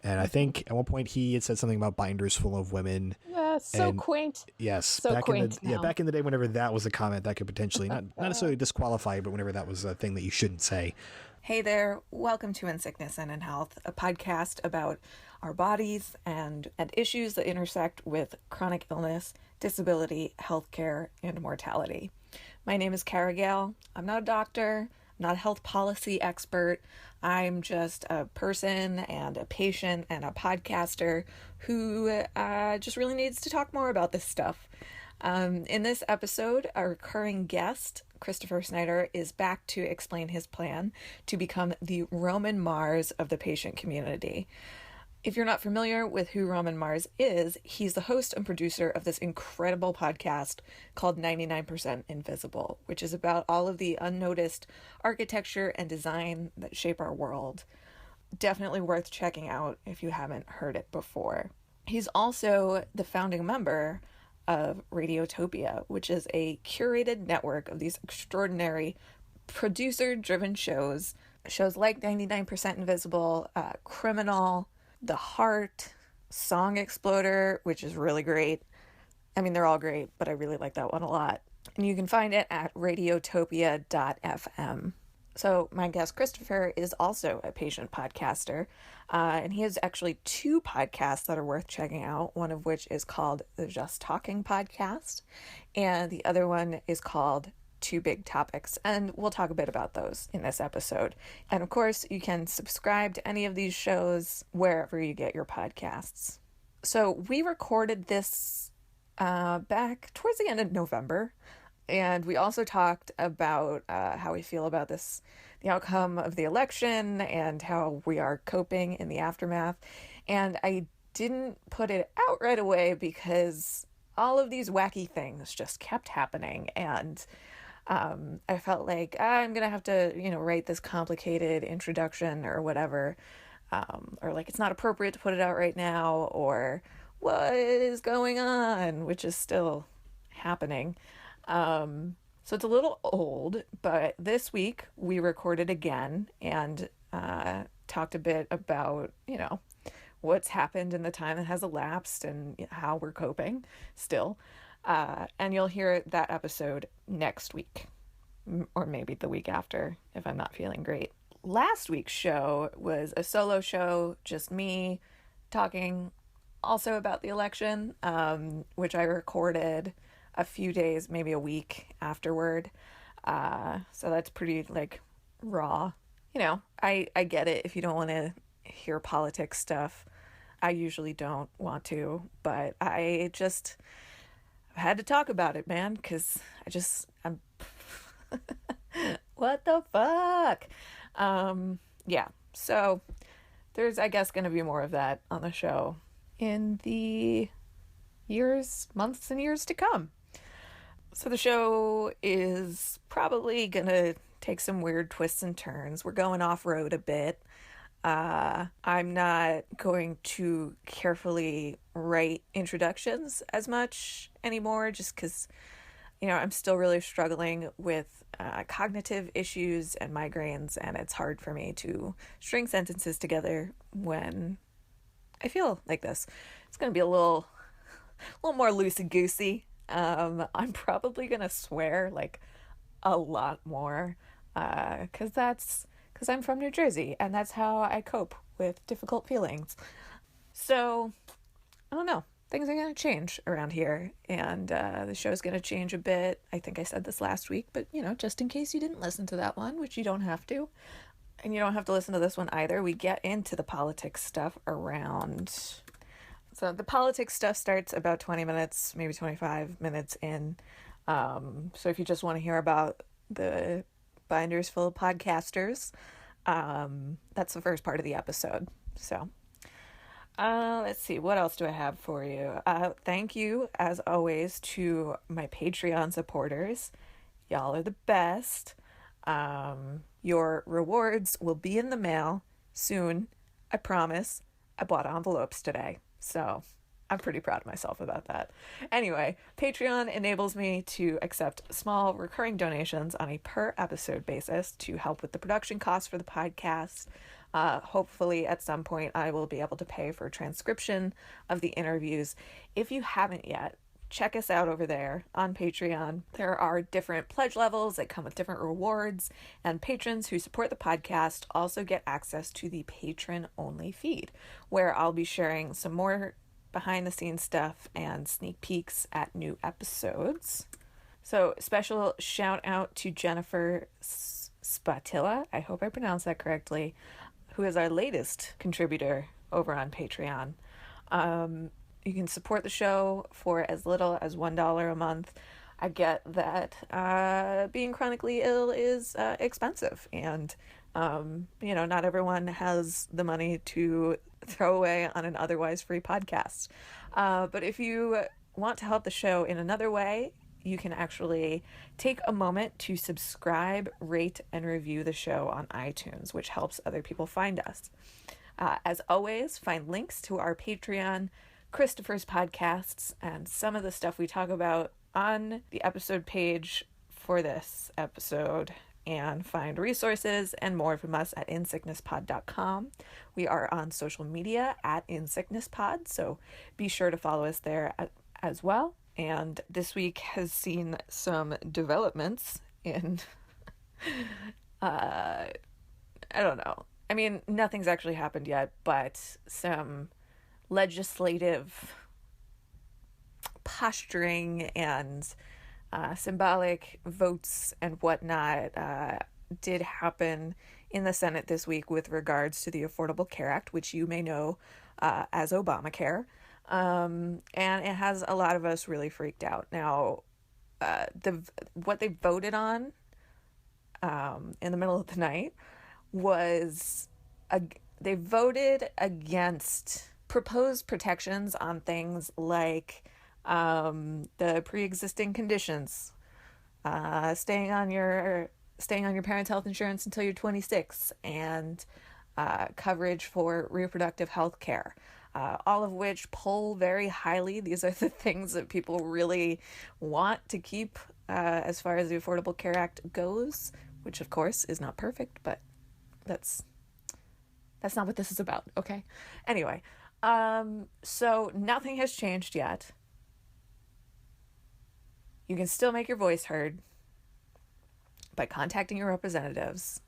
And I think at one point he had said something about binders full of women. Yeah, so And quaint. yes, So quaint now. back in the day, whenever that was a comment that could potentially not necessarily disqualify, but whenever that was a thing that you shouldn't say. Hey there, welcome to In Sickness and in Health, a podcast about our bodies and issues that intersect with chronic illness, disability, healthcare, and mortality. My name is Cara Gale. I'm not a doctor, I'm not a health policy expert. I'm just a person and a patient and a podcaster who just really needs to talk more about this stuff. In this episode, our recurring guest, Christopher Snyder, is back to explain his plan to become the Roman Mars of the patient community. If you're not familiar with who Roman Mars is, he's the host and producer of this incredible podcast called 99% Invisible, which is about all of the unnoticed architecture and design that shape our world. Definitely worth checking out if you haven't heard it before. He's also the founding member of Radiotopia, which is a curated network of these extraordinary producer-driven shows like 99% Invisible, Criminal, The Heart, Song Exploder, which is really great. I mean, they're all great, but I really like that one a lot. And you can find it at radiotopia.fm. So my guest Christopher is also a patient podcaster, and he has actually two podcasts that are worth checking out, one of which is called the Just Talking Podcast, and the other one is called Two Big Topics, and we'll talk a bit about those in this episode. And of course, you can subscribe to any of these shows wherever you get your podcasts. So we recorded this back towards the end of November. And we also talked about how we feel about the outcome of the election and how we are coping in the aftermath. And I didn't put it out right away because all of these wacky things just kept happening. And I felt like I'm going to have to, write this complicated introduction or whatever. Or like it's not appropriate to put it out right now, or what is going on, which is still happening. So it's a little old, but this week we recorded again and talked a bit about, what's happened in the time that has elapsed and how we're coping still. And you'll hear that episode next week, or maybe the week after if I'm not feeling great. Last week's show was a solo show, just me talking also about the election, which I recorded a few days, maybe a week afterward. So that's pretty raw. I get it if you don't want to hear politics stuff. I usually don't want to, but I've had to talk about it, man, because I'm what the fuck? Yeah. So there's, I guess, going to be more of that on the show in the months and years to come. So the show is probably going to take some weird twists and turns. We're going off-road a bit. I'm not going to carefully write introductions as much anymore just because, I'm still really struggling with cognitive issues and migraines, and it's hard for me to string sentences together when I feel like this. It's going to be a little more loosey-goosey. I'm probably gonna swear a lot more because I'm from New Jersey and that's how I cope with difficult feelings. So I don't know, things are gonna change around here, and the show's gonna change a bit. I think I said this last week, but just in case you didn't listen to that one, which you don't have to, and you don't have to listen to this one either, we get into the politics stuff around. So the politics stuff starts about 20 minutes, maybe 25 minutes in. So if you just want to hear about the binders full of podcasters, that's the first part of the episode. So let's see, what else do I have for you? Thank you, as always, to my Patreon supporters. Y'all are the best. Your rewards will be in the mail soon. I promise. I bought envelopes today. So I'm pretty proud of myself about that. Anyway, Patreon enables me to accept small recurring donations on a per episode basis to help with the production costs for the podcast. Hopefully at some point I will be able to pay for transcription of the interviews. If you haven't yet, check us out over there on Patreon. There are different pledge levels that come with different rewards, and patrons who support the podcast also get access to the patron only feed, where I'll be sharing some more behind the scenes stuff and sneak peeks at new episodes. So special shout out to Jennifer Spatilla, I hope I pronounced that correctly, who is our latest contributor over on Patreon. You can support the show for as little as $1 a month. I get that being chronically ill is expensive, and not everyone has the money to throw away on an otherwise free podcast. But if you want to help the show in another way, you can actually take a moment to subscribe, rate, and review the show on iTunes, which helps other people find us. As always, find links to our Patreon, Christopher's podcasts, and some of the stuff we talk about on the episode page for this episode, and find resources and more from us at insicknesspod.com. We are on social media at insicknesspod, so be sure to follow us there as well. And this week has seen some developments in, I don't know. I mean, nothing's actually happened yet, but some legislative posturing and symbolic votes and whatnot did happen in the Senate this week with regards to the Affordable Care Act, which you may know as Obamacare. And it has a lot of us really freaked out. Now, what they voted on in the middle of the night was they voted against proposed protections on things like the pre-existing conditions, staying on your parents' health insurance until you're 26, and coverage for reproductive health care. All of which poll very highly. These are the things that people really want to keep as far as the Affordable Care Act goes, which of course is not perfect, but that's not what this is about, okay? Anyway, so nothing has changed yet. You can still make your voice heard by contacting your representatives.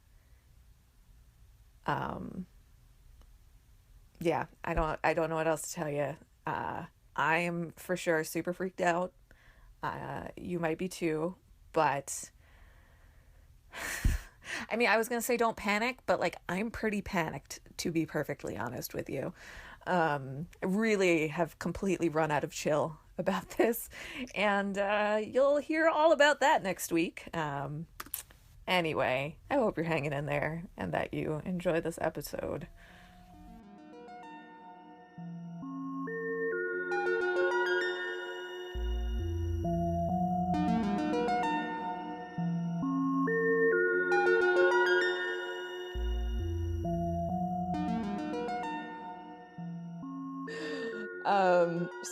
Yeah, I don't know what else to tell you. I'm for sure super freaked out. You might be too, but I mean, I was going to say don't panic, but like I'm pretty panicked, to be perfectly honest with you. I really have completely run out of chill about this, and you'll hear all about that next week. Anyway, I hope you're hanging in there and that you enjoy this episode.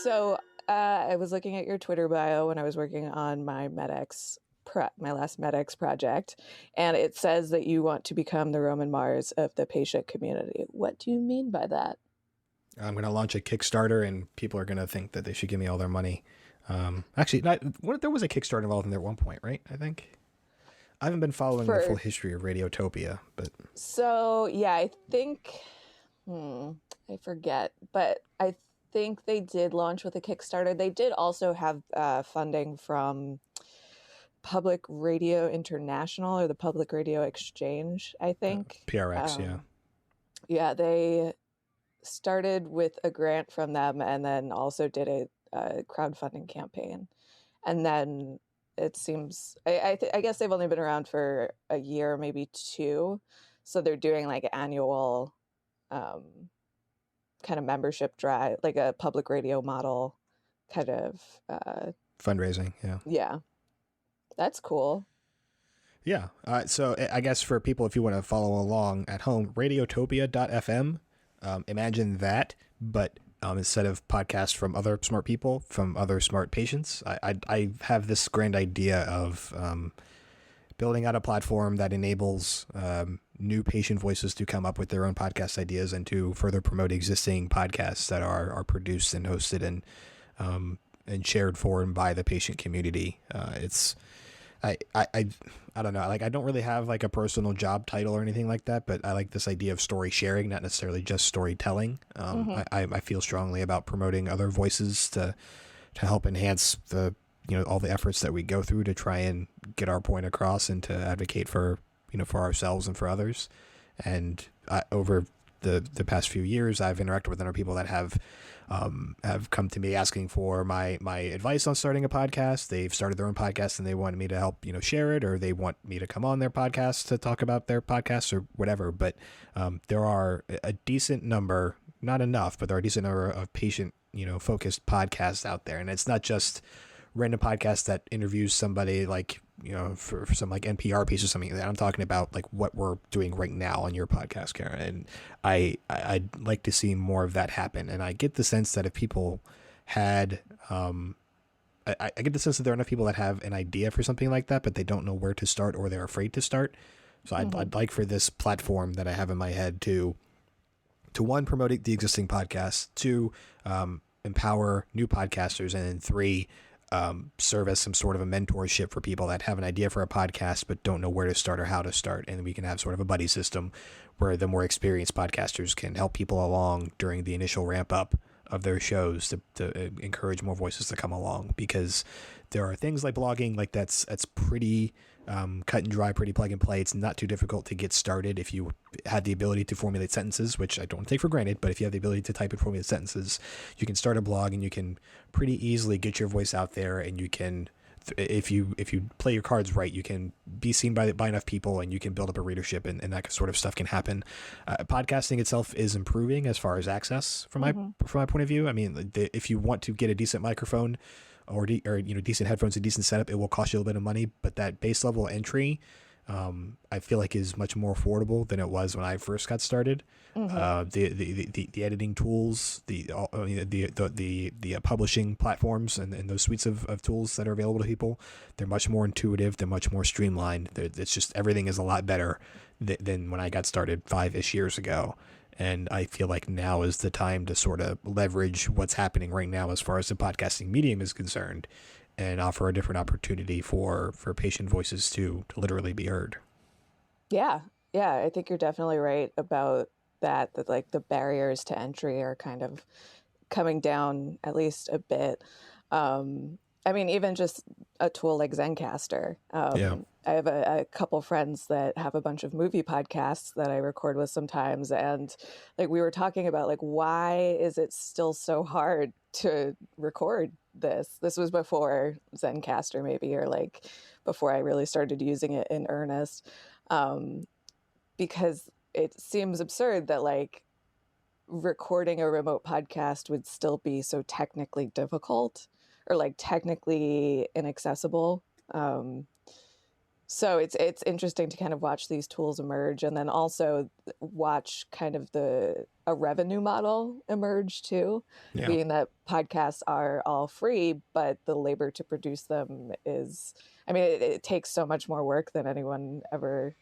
So I was looking at your Twitter bio when I was working on my my last MedX project, and it says that you want to become the Roman Mars of the patient community. What do you mean by that? I'm going to launch a Kickstarter, and people are going to think that they should give me all their money. Actually, there was a Kickstarter involved in there at one point, right? I think. I haven't been following the full history of Radiotopia, but... So, yeah, I think... I forget, but I think they did launch with a Kickstarter. They did also have funding from Public Radio International or the Public Radio Exchange, I think. PRX, yeah. Yeah, they started with a grant from them and then also did a crowdfunding campaign. And then it seems, I guess they've only been around for a year, maybe two. So they're doing like annual kind of membership drive, like a public radio model kind of fundraising. Yeah. Yeah. That's cool. Yeah. So I guess for people, if you want to follow along at home, radiotopia.fm, imagine that, but instead of podcasts from other smart people, from other smart patients, I have this grand idea of building out a platform that enables new patient voices to come up with their own podcast ideas and to further promote existing podcasts that are produced and hosted and shared for and by the patient community. I don't know. Like, I don't really have like a personal job title or anything like that, but I like this idea of story sharing, not necessarily just storytelling. I feel strongly about promoting other voices to help enhance the, all the efforts that we go through to try and get our point across and to advocate for, for ourselves and for others. And over the past few years, I've interacted with other people that have come to me asking for my advice on starting a podcast. They've started their own podcast and they wanted me to help, share it, or they want me to come on their podcast to talk about their podcast or whatever. But there are a decent number, not enough, but there are a decent number of patient, focused podcasts out there. And it's not just random podcast that interviews somebody like, for some like NPR piece or something. I'm talking about like what we're doing right now on your podcast, Karen. And I'd like to see more of that happen. And I get the sense that if people had, I get the sense that there are enough people that have an idea for something like that, but they don't know where to start or they're afraid to start. So I'd like for this platform that I have in my head to one, promote the existing podcasts, two, empower new podcasters, and then three, serve as some sort of a mentorship for people that have an idea for a podcast but don't know where to start or how to start. And we can have sort of a buddy system where the more experienced podcasters can help people along during the initial ramp up of their shows to encourage more voices to come along, because there are things like blogging, like that's pretty cut and dry, pretty plug and play. It's not too difficult to get started if you had the ability to formulate sentences, which I don't take for granted, but if you have the ability to type and formulate sentences, you can start a blog and you can pretty easily get your voice out there, and you can, if you play your cards right, you can be seen by enough people and you can build up a readership, and that sort of stuff can happen. Podcasting itself is improving as far as access from my point of view. I mean, if you want to get a decent microphone or decent headphones, a decent setup, it will cost you a little bit of money, but that base level entry, I feel like is much more affordable than it was when I first got started. The editing tools, the publishing platforms, and those suites of tools that are available to people, they're much more intuitive. They're much more streamlined. It's just, everything is a lot better than when I got started 5-ish years ago. And I feel like now is the time to sort of leverage what's happening right now as far as the podcasting medium is concerned, and offer a different opportunity for patient voices to literally be heard. Yeah, I think you're definitely right about that like the barriers to entry are kind of coming down at least a bit. I mean, even just a tool like Zencastr. I have a couple friends that have a bunch of movie podcasts that I record with sometimes. And like, we were talking about like, why is it still so hard to record this? This was before Zencastr maybe, or like before I really started using it in earnest. Because it seems absurd that like recording a remote podcast would still be so technically difficult or like technically inaccessible. So it's interesting to kind of watch these tools emerge, and then also watch kind of a revenue model emerge too, being that podcasts are all free, but the labor to produce them is, I mean, it takes so much more work than anyone ever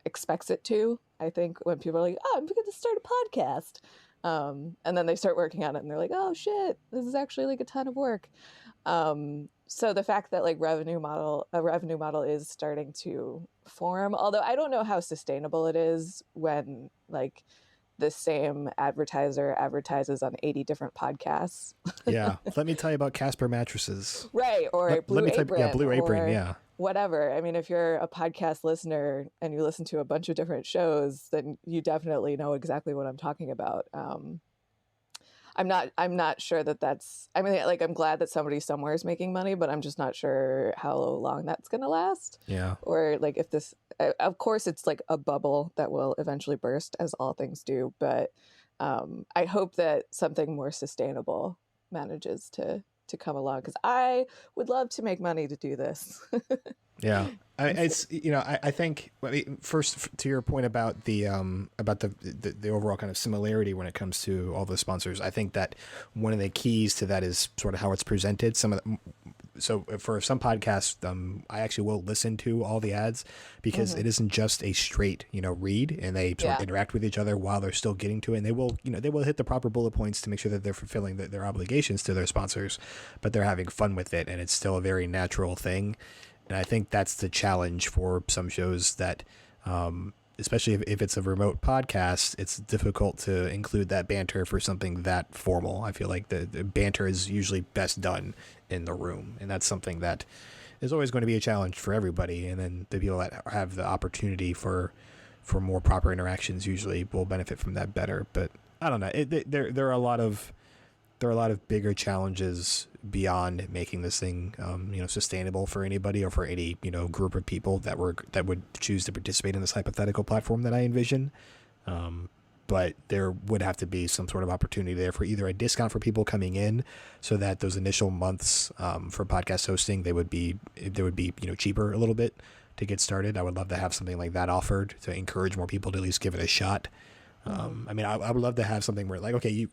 expects it to. I think when people are like, oh, I'm going to start a podcast. And then they start working on it and they're like, oh shit, this is actually like a ton of work. So the fact that like a revenue model is starting to form, although I don't know how sustainable it is when like the same advertiser advertises on 80 different podcasts. Yeah. Let me tell you about Casper mattresses. Right. Or Blue Apron. Blue Apron. Yeah. Whatever. I mean, if you're a podcast listener and you listen to a bunch of different shows, then you definitely know exactly what I'm talking about. I'm not sure that's, I mean, like, I'm glad that somebody somewhere is making money, but I'm just not sure how long that's going to last. Yeah. Or like if this, of course it's like a bubble that will eventually burst, as all things do. But I hope that something more sustainable manages to come along, because I would love to make money to do this. Yeah. I think, first to your point about the overall kind of similarity when it comes to all the sponsors, I think that one of the keys to that is sort of how it's presented. so for some podcasts, I actually will listen to all the ads because it isn't just a straight, read, and they sort of interact with each other while they're still getting to it. And they will hit the proper bullet points to make sure that they're fulfilling their obligations to their sponsors, but they're having fun with it, and it's still a very natural thing. And I think that's the challenge for some shows that, especially if it's a remote podcast, it's difficult to include that banter for something that formal. I feel like the banter is usually best done in the room, and that's something that is always going to be a challenge for everybody. And then the people that have the opportunity for more proper interactions usually will benefit from that better. But I don't know. There are a lot of bigger challenges beyond making this thing, sustainable for anybody or for any, group of people that would choose to participate in this hypothetical platform that I envision. But there would have to be some sort of opportunity there for either a discount for people coming in, so that those initial months for podcast hosting, they would be cheaper a little bit to get started. I would love to have something like that offered to encourage more people to at least give it a shot. I would love to have something where, like, okay,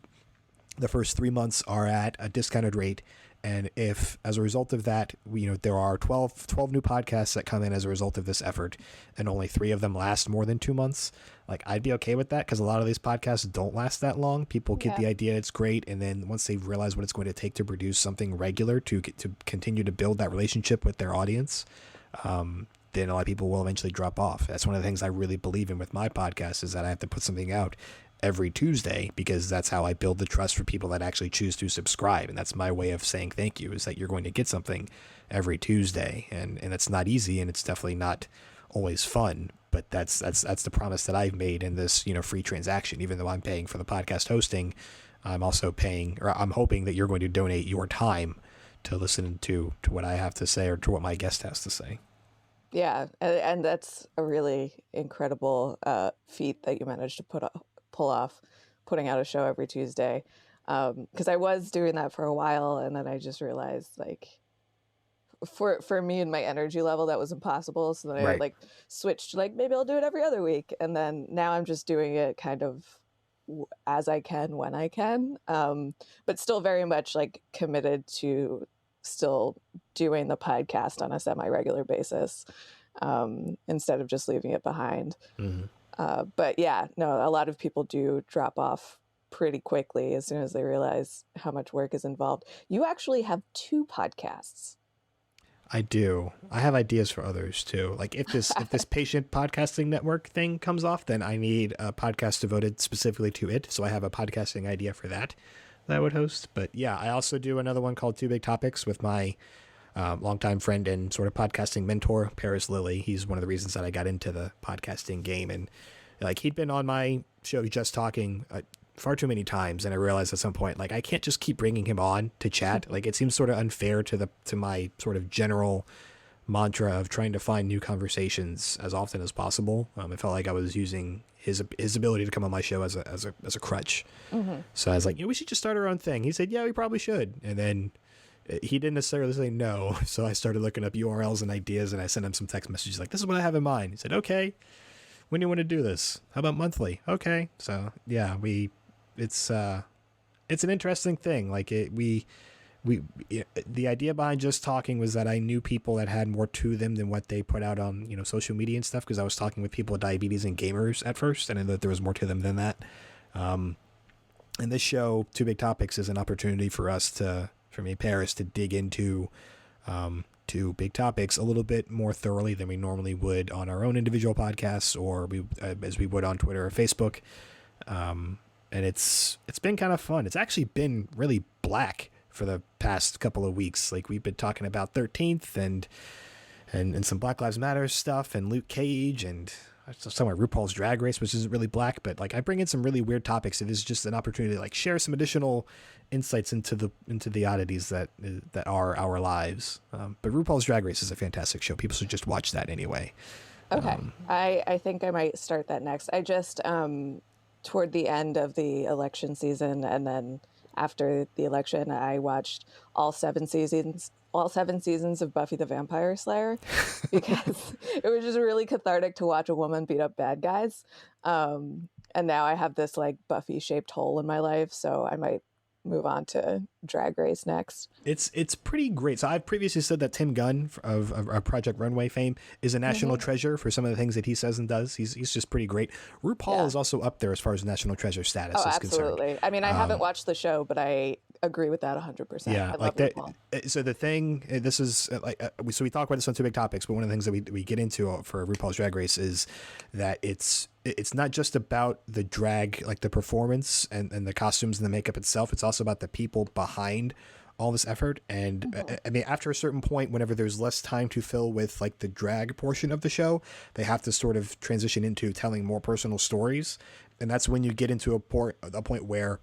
the first 3 months are at a discounted rate, and if as a result of that, there are 12 new podcasts that come in as a result of this effort, and only 3 of them last more than 2 months, like, I'd be okay with that, because a lot of these podcasts don't last that long. People get the idea, it's great, and then once they realize what it's going to take to produce something regular to continue to build that relationship with their audience, then a lot of people will eventually drop off. That's one of the things I really believe in with my podcast, is that I have to put something out every Tuesday, because that's how I build the trust for people that actually choose to subscribe. And that's my way of saying thank you, is that you're going to get something every Tuesday. And it's not easy, and it's definitely not always fun, but that's the promise that I've made in this, free transaction. Even though I'm paying for the podcast hosting, I'm also paying, or I'm hoping that you're going to donate your time to listen to what I have to say, or to what my guest has to say. Yeah. And that's a really incredible feat that you managed to pull off, putting out a show every Tuesday, because I was doing that for a while, and then I just realized, like, for me and my energy level, that was impossible. So then I like switched to, like, maybe I'll do it every other week, and then now I'm just doing it kind of as I can when I can, but still very much, like, committed to still doing the podcast on a semi-regular basis, instead of just leaving it behind. But yeah, no, a lot of people do drop off pretty quickly as soon as they realize how much work is involved. You actually have 2 podcasts. I do. I have ideas for others too. Like, if this patient podcasting network thing comes off, then I need a podcast devoted specifically to it. So I have a podcasting idea for that I would host. But yeah, I also do another one called Two Big Topics with my longtime friend and sort of podcasting mentor, Paris Lilly. He's one of the reasons that I got into the podcasting game, and like, he'd been on my show Just Talking far too many times, and I realized at some point, like, I can't just keep bringing him on to chat. Like, it seems sort of unfair to my sort of general mantra of trying to find new conversations as often as possible. It felt like I was using his ability to come on my show as a crutch. So I was like, we should just start our own thing. He said, yeah, we probably should. And then he didn't necessarily say no. So I started looking up URLs and ideas, and I sent him some text messages like, this is what I have in mind. He said, okay, when do you want to do this? How about monthly? Okay. So yeah, it's an interesting thing. Like, the idea behind Just Talking was that I knew people that had more to them than what they put out on, social media and stuff, because I was talking with people with diabetes and gamers at first, and I knew that there was more to them than that. And this show, Two Big Topics, is an opportunity for me, Paris, to dig into Two Big Topics a little bit more thoroughly than we normally would on our own individual podcasts, or as we would on Twitter or Facebook. And it's been kind of fun. It's actually been really black for the past couple of weeks. Like, we've been talking about 13th and some Black Lives Matter stuff, and Luke Cage, and somewhere RuPaul's Drag Race, which isn't really black, but like, I bring in some really weird topics. It is just an opportunity to, like, share some additional insights into the oddities that are our lives. But RuPaul's Drag Race is a fantastic show. People should just watch that anyway. Okay. I think I might start that next. I just, toward the end of the election season, and then after the election, I watched all 7 seasons of Buffy the Vampire Slayer, because it was just really cathartic to watch a woman beat up bad guys. And now I have this, like, Buffy shaped hole in my life, so I might move on to Drag Race next. It's pretty great. So I've previously said that Tim Gunn of Project Runway fame is a national treasure for some of the things that he says and does. He's just pretty great. RuPaul is also up there as far as national treasure status is absolutely. concerned. I mean, I haven't watched the show, but I agree with that 100%. Yeah, I like love that. So the thing, this is like we talk about this on Two Big Topics, but one of the things that we get into for RuPaul's Drag Race is that it's not just about the drag, like the performance and the costumes and the makeup itself. It's also about the people behind all this effort. And I mean, after a certain point, whenever there's less time to fill with like the drag portion of the show, they have to sort of transition into telling more personal stories. And that's when you get into a point where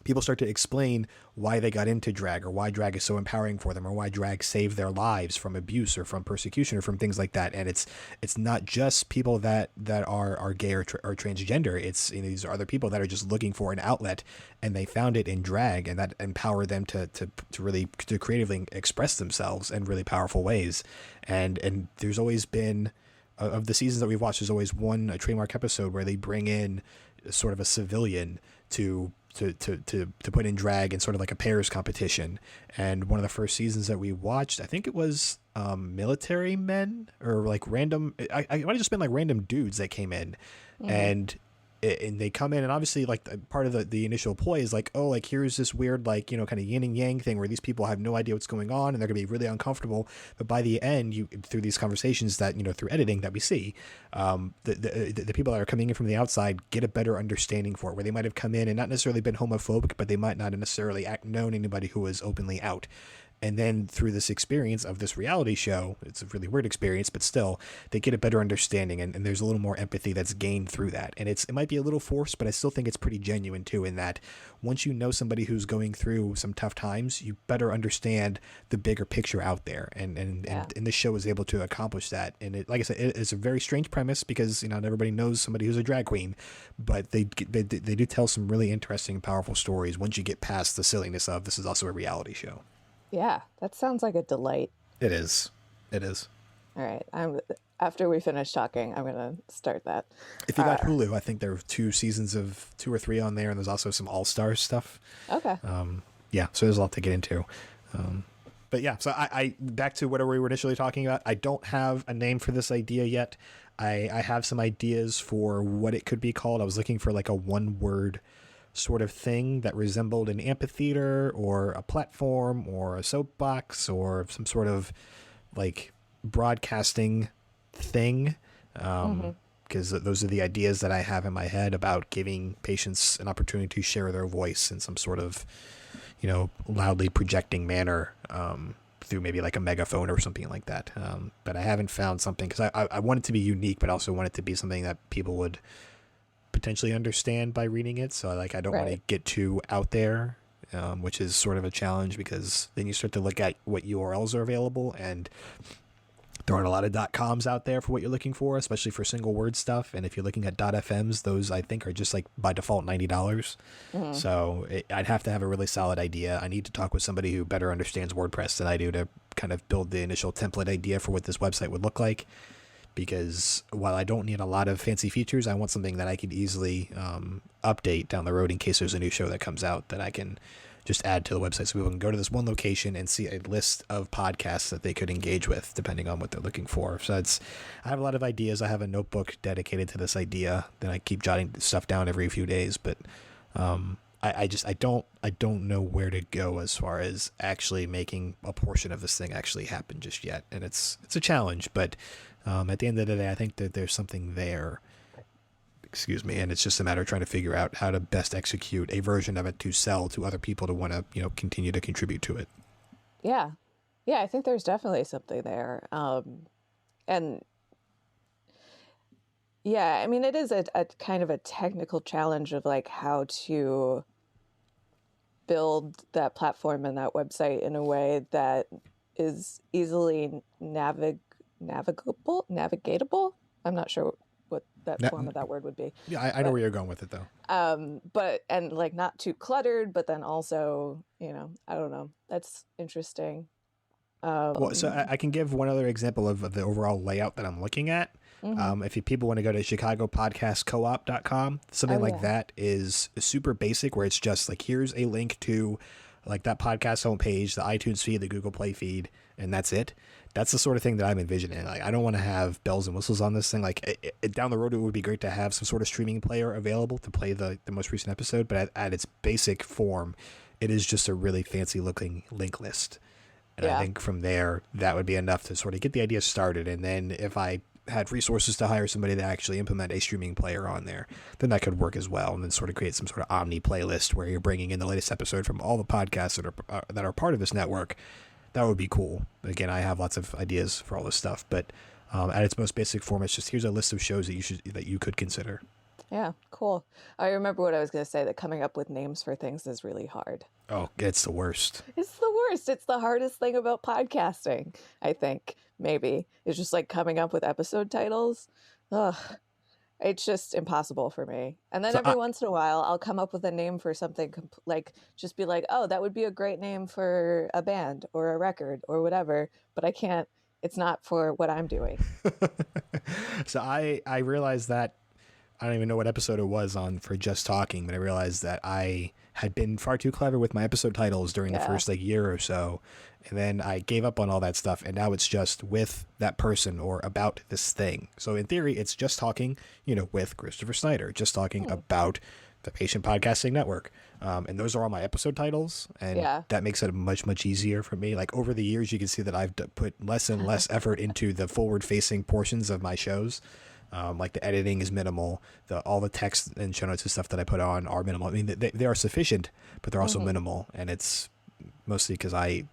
people start to explain why they got into drag, or why drag is so empowering for them, or why drag saved their lives from abuse or from persecution or from things like that. And it's not just people that are gay or transgender. It's, these are other people that are just looking for an outlet, and they found it in drag, and that empowered them to really to creatively express themselves in really powerful ways. And there's always been, of the seasons that we've watched, there's always a trademark episode where they bring in sort of a civilian to put in drag in sort of like a pairs competition. And one of the first seasons that we watched, I think it was military men, or like random, I might have just been like random dudes that came in, and they come in, and obviously like part of the initial ploy is like, oh, like here's this weird like kind of yin and yang thing where these people have no idea what's going on, and they're gonna be really uncomfortable. But by the end, through these conversations that through editing that we see, the people that are coming in from the outside get a better understanding for it, where they might have come in and not necessarily been homophobic, but they might not have necessarily known anybody who was openly out. And then through this experience of this reality show, it's a really weird experience, but still, they get a better understanding, and there's a little more empathy that's gained through that. And it might be a little forced, but I still think it's pretty genuine too, in that once you know somebody who's going through some tough times, you better understand the bigger picture out there. And this show is able to accomplish that. And it, like I said, it's a very strange premise, because not everybody knows somebody who's a drag queen, but they do tell some really interesting, powerful stories once you get past the silliness of this is also a reality show. Yeah, that sounds like a delight. It is. All right. After we finish talking, I'm going to start that. If you got Hulu, I think there are 2 seasons of 2 or 3 on there, and there's also some All-Stars stuff. Okay. Yeah, so there's a lot to get into. But yeah, so I back to what we were initially talking about. I don't have a name for this idea yet. I have some ideas for what it could be called. I was looking for like a one-word sort of thing that resembled an amphitheater or a platform or a soapbox or some sort of like broadcasting thing, because those are the ideas that I have in my head about giving patients an opportunity to share their voice in some sort of loudly projecting manner, through maybe like a megaphone or something like that. But I haven't found something, because I want it to be unique, but also want it to be something that people would potentially understand by reading it. So like I don't want to get too out there, which is sort of a challenge, because then you start to look at what URLs are available, and there aren't a lot of .coms out there for what you're looking for, especially for single word stuff. And if you're looking at .fms, those I think are just like by default $90. So I'd have to have a really solid idea. I need to talk with somebody who better understands WordPress than I do to kind of build the initial template idea for what this website would look like. Because while I don't need a lot of fancy features, I want something that I could easily update down the road in case there's a new show that comes out that I can just add to the website, so people can go to this one location and see a list of podcasts that they could engage with depending on what they're looking for. So I have a lot of ideas. I have a notebook dedicated to this idea that I keep jotting stuff down every few days, but I don't know where to go as far as actually making a portion of this thing actually happen just yet. And it's a challenge, but at the end of the day, I think that there's something there. Excuse me. And it's just a matter of trying to figure out how to best execute a version of it to sell to other people to want to, continue to contribute to it. Yeah. Yeah, I think there's definitely something there. And yeah, I mean, it is a kind of a technical challenge of like how to build that platform and that website in a way that is easily navigatable. I'm not sure what that form of that word would be. Yeah, I know where you're going with it though. But like not too cluttered, but then also, I don't know. That's interesting. Well, so I can give one other example of the overall layout that I'm looking at. If people want to go to chicagopodcastcoop.com, something Oh, like yeah. that is super basic, where it's just like, here's a link to like that podcast homepage, the iTunes feed, the Google Play feed, and that's it. That's the sort of thing that I'm envisioning. Like, I don't want to have bells and whistles on this thing. Like, down the road, it would be great to have some sort of streaming player available to play the most recent episode. But at its basic form, it is just a really fancy looking link list. And I Yeah. think from there, that would be enough to sort of get the idea started. And then if I had resources to hire somebody to actually implement a streaming player on there, then that could work as well. And then sort of create some sort of omni playlist where you're bringing in the latest episode from all the podcasts that are part of this network. That would be cool. Again, I have lots of ideas for all this stuff, but at its most basic form, it's just, here's a list of shows that you could consider. Yeah, cool. I remember what I was going to say, that coming up with names for things is really hard. Oh, it's the worst. It's the worst. It's the hardest thing about podcasting, I think, maybe. It's just like coming up with episode titles. Ugh. It's just impossible for me. And then So every once in a while, I'll come up with a name for something, like just be like, oh, that would be a great name for a band or a record or whatever. But I can't, it's not for what I'm doing. So I realized that, I don't even know what episode it was on for Just Talking, but I realized that I had been far too clever with my episode titles during the first like year or so. And then I gave up on all that stuff. And now it's just with that person or about this thing. So in theory, it's Just Talking, with Christopher Snyder, Just Talking about the Patient Podcasting Network. And those are all my episode titles. And that makes it much, much easier for me. Like, over the years, you can see that I've put less and less effort into the forward facing portions of my shows. Like, the editing is minimal. All the text and show notes and stuff that I put on are minimal. I mean, they are sufficient, but they're also minimal. And it's mostly because I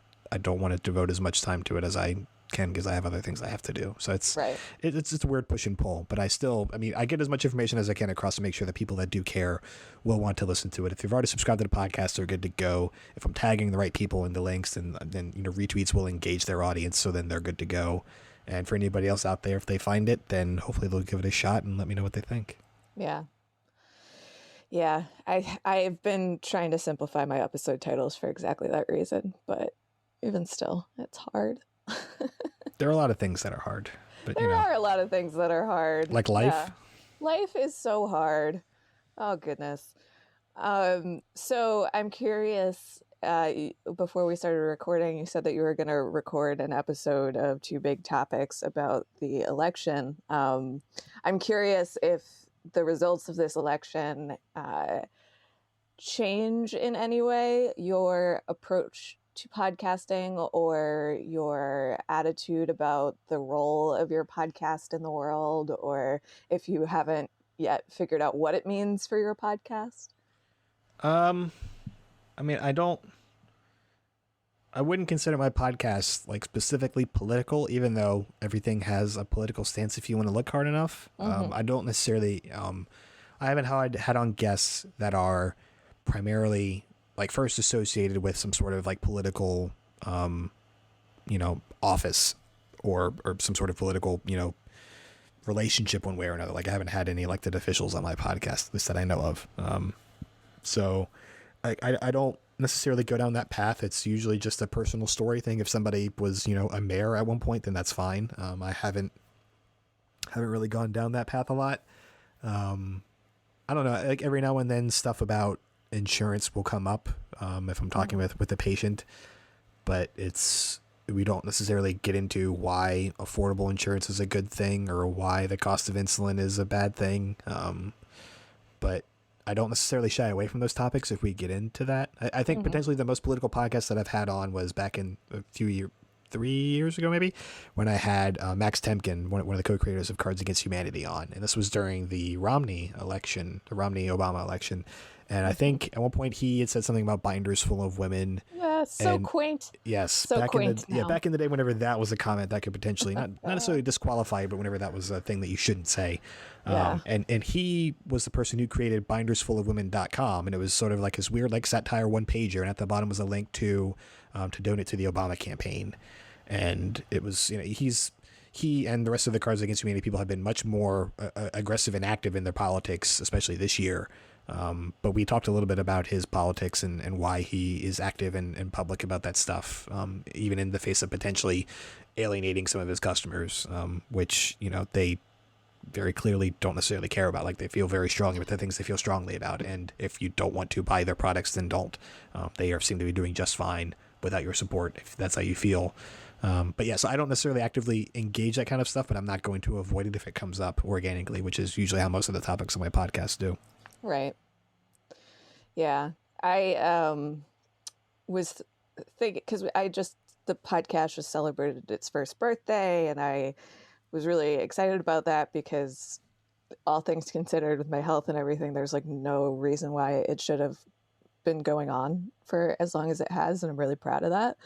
don't want to devote as much time to it as I can, because I have other things I have to do. So it's a weird push and pull. But I get as much information as I can across to make sure that people that do care will want to listen to it. If you've already subscribed to the podcast, they're good to go. If I'm tagging the right people in the links, then retweets will engage their audience, so then they're good to go. And for anybody else out there, if they find it, then hopefully they'll give it a shot and let me know what they think. Yeah. Yeah. I've been trying to simplify my episode titles for exactly that reason, but even still, it's hard. There are a lot of things that are hard, but There are a lot of things that are hard. like life. Yeah. Life is so hard. Oh, goodness. So I'm curious, before we started recording, you said that you were going to record an episode of Two Big Topics about the election. I'm curious if the results of this election change in any way your approach to podcasting or your attitude about the role of your podcast in the world, or if you haven't yet figured out what it means for your podcast. I mean, I wouldn't consider my podcast like specifically political, even though everything has a political stance if you want to look hard enough. I don't necessarily, I haven't had on guests that are primarily like first associated with some sort of like political, office or some sort of political, relationship one way or another. Like, I haven't had any elected officials on my podcast, at least that I know of. So I don't necessarily go down that path. It's usually just a personal story thing. If somebody was, a mayor at one point, then that's fine. I haven't really gone down that path a lot. I don't know. Like, every now and then stuff about insurance will come up if I'm talking with the patient, but we don't necessarily get into why affordable insurance is a good thing or why the cost of insulin is a bad thing. But I don't necessarily shy away from those topics if we get into that. I think potentially the most political podcast that I've had on was back in 3 years ago, maybe, when I had Max Temkin, one of the co-creators of Cards Against Humanity, on. And this was during the Romney-Obama election. And I think at one point he had said something about binders full of women. Yeah, so quaint. Yes, So quaint now. back in the day, whenever that was a comment that could potentially not necessarily disqualify you, but whenever that was a thing that you shouldn't say. Yeah. And he was the person who created bindersfullofwomen.com, and it was sort of like his weird like satire one pager, and at the bottom was a link to donate to the Obama campaign. And it was, he and the rest of the Cards Against Humanity people have been much more aggressive and active in their politics, especially this year. But we talked a little bit about his politics and why he is active and public about that stuff, even in the face of potentially alienating some of his customers, which, very clearly don't necessarily care about. Like, they feel very strongly about the things they feel strongly about, and if you don't want to buy their products, then don't. Seem to be doing just fine without your support, if that's how you feel. But yeah, so I don't necessarily actively engage that kind of stuff, but I'm not going to avoid it if it comes up organically, which is usually how most of the topics on my podcast do. Right. Yeah. I was thinking, because the podcast just celebrated its first birthday, and I was really excited about that because, all things considered, with my health and everything, there's like no reason why it should have been going on for as long as it has, and I'm really proud of that.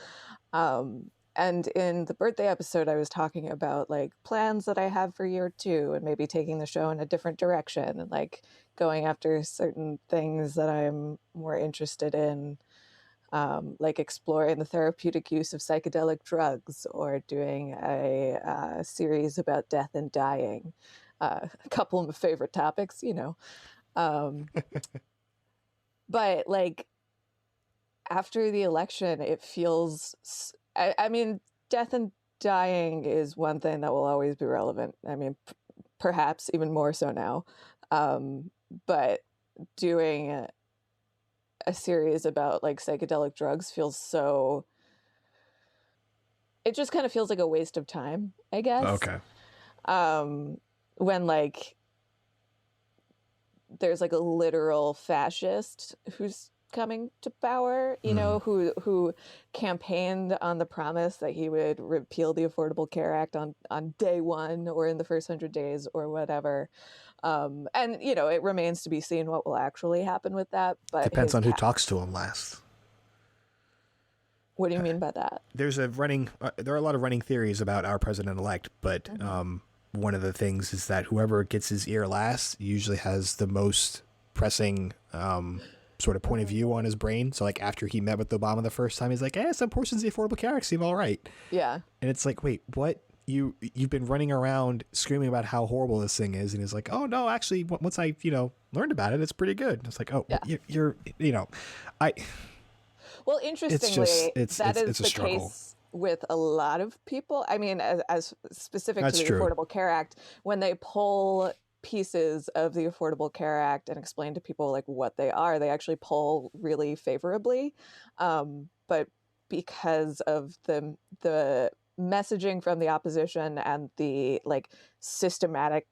And in the birthday episode, I was talking about like plans that I have for year 2, and maybe taking the show in a different direction, and like going after certain things that I'm more interested in, like exploring the therapeutic use of psychedelic drugs, or doing a series about death and dying. A couple of my favorite topics, you know. But like, after the election, it feels, I mean, death and dying is one thing that will always be relevant. I mean, perhaps even more so now. But doing a series about like psychedelic drugs feels so, it just kind of feels like a waste of time, I guess. Okay. When like there's like a literal fascist who's coming to power, you know, who campaigned on the promise that he would repeal the Affordable Care Act on day 1 or in the first 100 days or whatever. And, you know, it remains to be seen what will actually happen with that. But Depends on who talks to him last. What do you mean by that? There are a lot of running theories about our president-elect, but one of the things is that whoever gets his ear last usually has the most pressing sort of point of view on his brain. So like after he met with Obama the first time, he's like, some portions of the Affordable Care Act seem all right. Yeah. And it's like, wait, what? You've been running around screaming about how horrible this thing is, and he's like, oh no, actually, once I learned about it, it's pretty good. It's like, oh, yeah. you're Well, interestingly, it's the case with a lot of people. I mean, as specific That's to the true. Affordable Care Act, when they pull pieces of the Affordable Care Act and explain to people like what they are, they actually pull really favorably. But because of the messaging from the opposition and the like systematic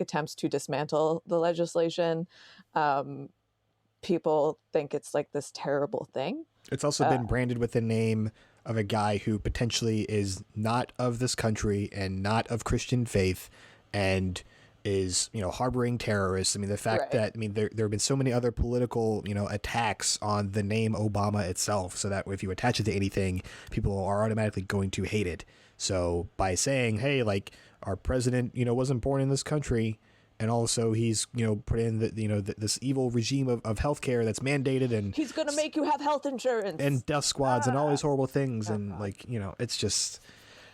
attempts to dismantle the legislation, people think it's like this terrible thing. It's also been branded with the name of a guy who potentially is not of this country and not of Christian faith and is, harboring terrorists. I mean, the fact that, there have been so many other political, attacks on the name Obama itself, so that if you attach it to anything, people are automatically going to hate it. So by saying, hey, like our president, wasn't born in this country, and also he's, put in this evil regime of healthcare that's mandated, and he's going to make you have health insurance and death squads and all these horrible things. And like, it's just,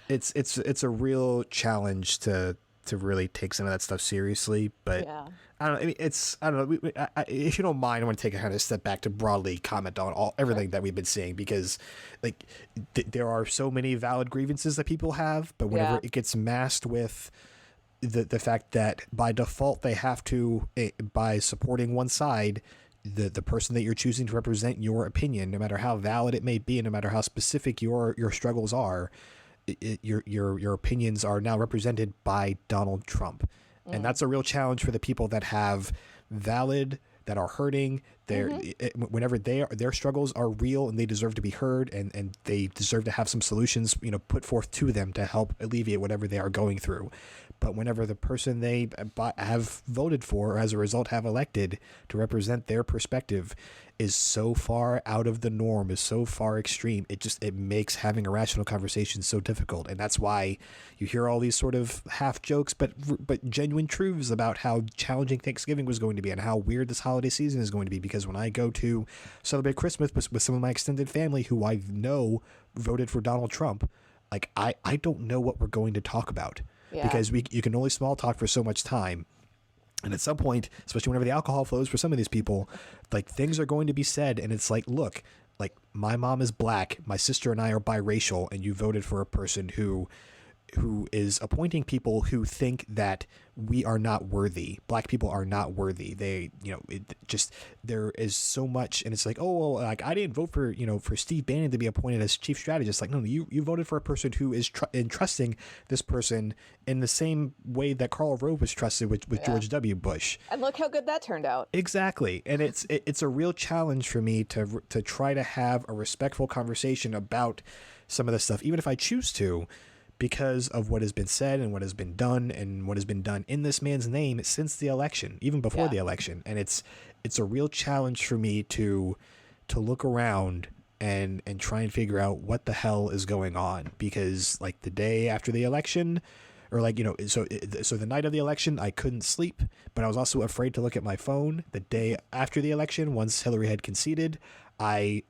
it's a real challenge to really take some of that stuff seriously. But yeah. I don't know. I don't know. If you don't mind, I want to take a kind of step back to broadly comment on everything that we've been seeing, because like there are so many valid grievances that people have, but whenever it gets masked with the fact that by default they have to, by supporting one side, the person that you're choosing to represent your opinion, no matter how valid it may be, and no matter how specific your struggles are, your opinions are now represented by Donald Trump. And that's a real challenge for the people that have valid, that are hurting. Whenever their struggles are real and they deserve to be heard, and they deserve to have some solutions, put forth to them to help alleviate whatever they are going through. But whenever the person they have voted for, or as a result have elected to represent their perspective, is so far out of the norm, is so far extreme, it makes having a rational conversation so difficult. And that's why you hear all these sort of half jokes, but genuine truths about how challenging Thanksgiving was going to be and how weird this holiday season is going to be. Because when I go to celebrate Christmas with some of my extended family who I know voted for Donald Trump, like I don't know what we're going to talk about. Yeah. Because you can only small talk for so much time. And at some point, especially whenever the alcohol flows for some of these people, like things are going to be said. And it's like, look, like my mom is black, my sister and I are biracial, and you voted for a person who who is appointing people who think that we are not worthy. Black people are not worthy. They, there is so much, and it's like, oh, well, like I didn't vote for, for Steve Bannon to be appointed as chief strategist. Like, no, you voted for a person who is entrusting this person in the same way that Karl Rove was trusted with George W. Bush. And look how good that turned out. Exactly. And it's a real challenge for me to try to have a respectful conversation about some of this stuff, even if I choose to, because of what has been said and what has been done and what has been done in this man's name since the election, even before the election. And it's a real challenge for me to look around and try and figure out what the hell is going on, because like the day after the election, or like, so the night of the election, I couldn't sleep, but I was also afraid to look at my phone. The day after the election, once Hillary had conceded, I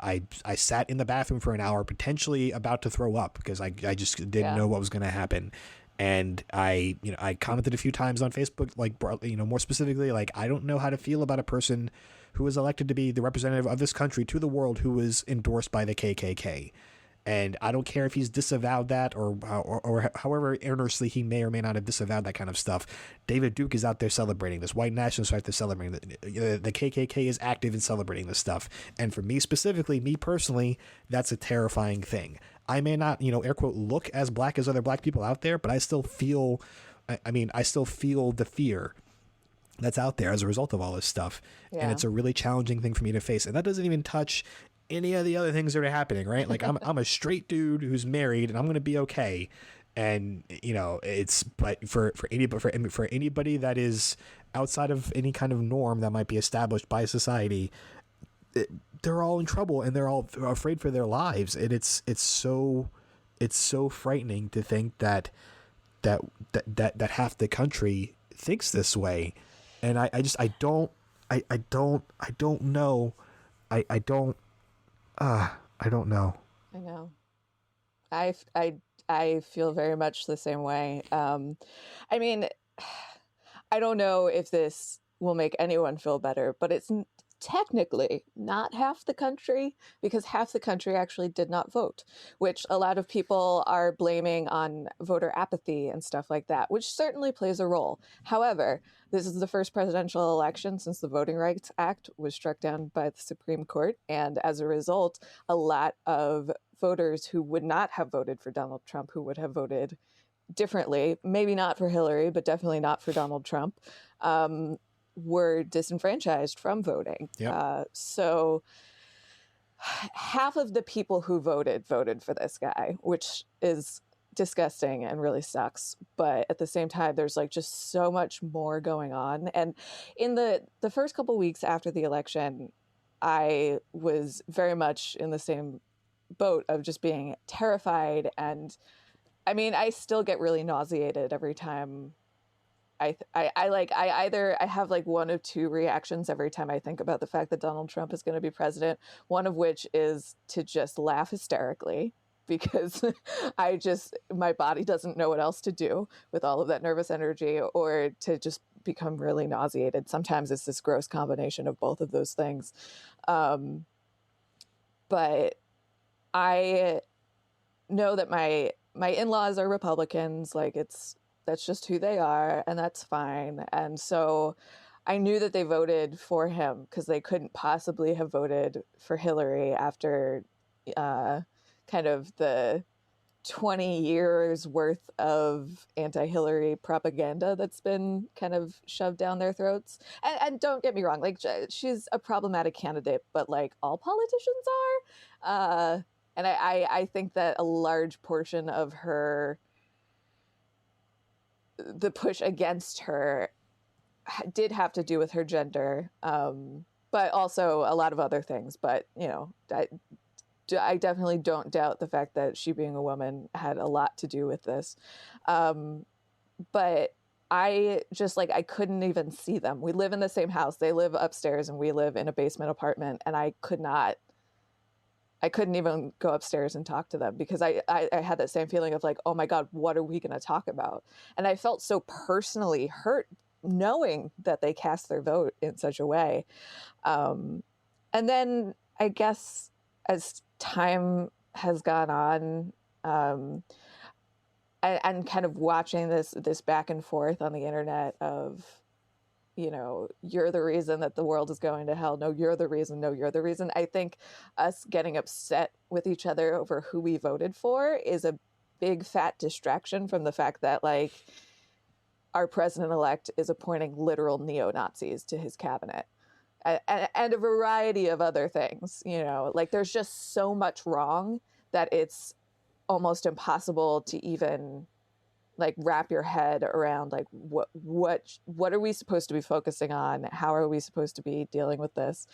sat in the bathroom for an hour, potentially about to throw up, because I just didn't know what was going to happen. And I commented a few times on Facebook, like, more specifically, like, I don't know how to feel about a person who was elected to be the representative of this country to the world who was endorsed by the KKK. And I don't care if he's disavowed that or however earnestly he may or may not have disavowed that kind of stuff. David Duke is out there celebrating this. White nationalists are out there celebrating. The KKK is active in celebrating this stuff. And for me specifically, me personally, that's a terrifying thing. I may not, air quote, look as black as other black people out there, but I still feel, I still feel the fear that's out there as a result of all this stuff. Yeah. And it's a really challenging thing for me to face. And that doesn't even touch any of the other things that are happening, right? Like I'm a straight dude who's married, and I'm going to be okay. And but for anybody that is outside of any kind of norm that might be established by society, they're all in trouble and they're all afraid for their lives. And it's so frightening to think that half the country thinks this way. And I don't know. I don't know. I know. I feel very much the same way. I mean, I don't know if this will make anyone feel better, but it's technically not half the country, because half the country actually did not vote, which a lot of people are blaming on voter apathy and stuff like that, which certainly plays a role. However, this is the first presidential election since the Voting Rights Act was struck down by the Supreme Court. And as a result, a lot of voters who would not have voted for Donald Trump, who would have voted differently, maybe not for Hillary, but definitely not for Donald Trump, were disenfranchised from voting. Yep. So half of the people who voted for this guy, which is disgusting and really sucks. But at the same time, there's like just so much more going on. And in the first couple weeks after the election, I was very much in the same boat of just being terrified. And I mean, I still get really nauseated every time I have like one of two reactions every time I think about the fact that Donald Trump is going to be president, one of which is to just laugh hysterically, because my body doesn't know what else to do with all of that nervous energy, or to just become really nauseated. Sometimes it's this gross combination of both of those things. But I know that my in-laws are Republicans. Like that's just who they are, and that's fine. And so I knew that they voted for him because they couldn't possibly have voted for Hillary after kind of the 20 years worth of anti-Hillary propaganda that's been kind of shoved down their throats. And don't get me wrong, like she's a problematic candidate, but like all politicians are. And I think that a large portion of the push against her did have to do with her gender, but also a lot of other things. But, I definitely don't doubt the fact that she being a woman had a lot to do with this. But I just I couldn't even see them. We live in the same house. They live upstairs and we live in a basement apartment. And I couldn't even go upstairs and talk to them, because I had that same feeling of like, oh my God, what are we going to talk about? And I felt so personally hurt knowing that they cast their vote in such a way. And then I guess as time has gone on, and kind of watching this back and forth on the internet of, you know, you're the reason that the world is going to hell. No, you're the reason. No, you're the reason. I think us getting upset with each other over who we voted for is a big fat distraction from the fact that, like, our president-elect is appointing literal neo-Nazis to his cabinet and a variety of other things, you know, like there's just so much wrong that it's almost impossible to even like wrap your head around like what are we supposed to be focusing on? How are we supposed to be dealing with this?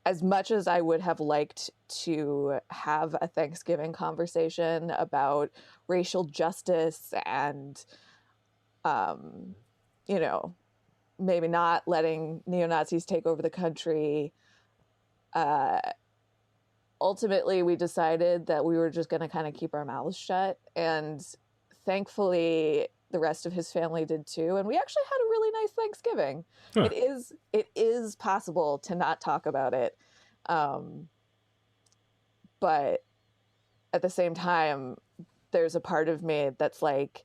As much as I would have liked to have a Thanksgiving conversation about racial justice and, you know, maybe not letting neo-Nazis take over the country, ultimately we decided that we were just going to kind of keep our mouths shut. And thankfully, the rest of his family did too. And we actually had a really nice Thanksgiving. Huh. It is possible to not talk about it. But at the same time, there's a part of me that's like,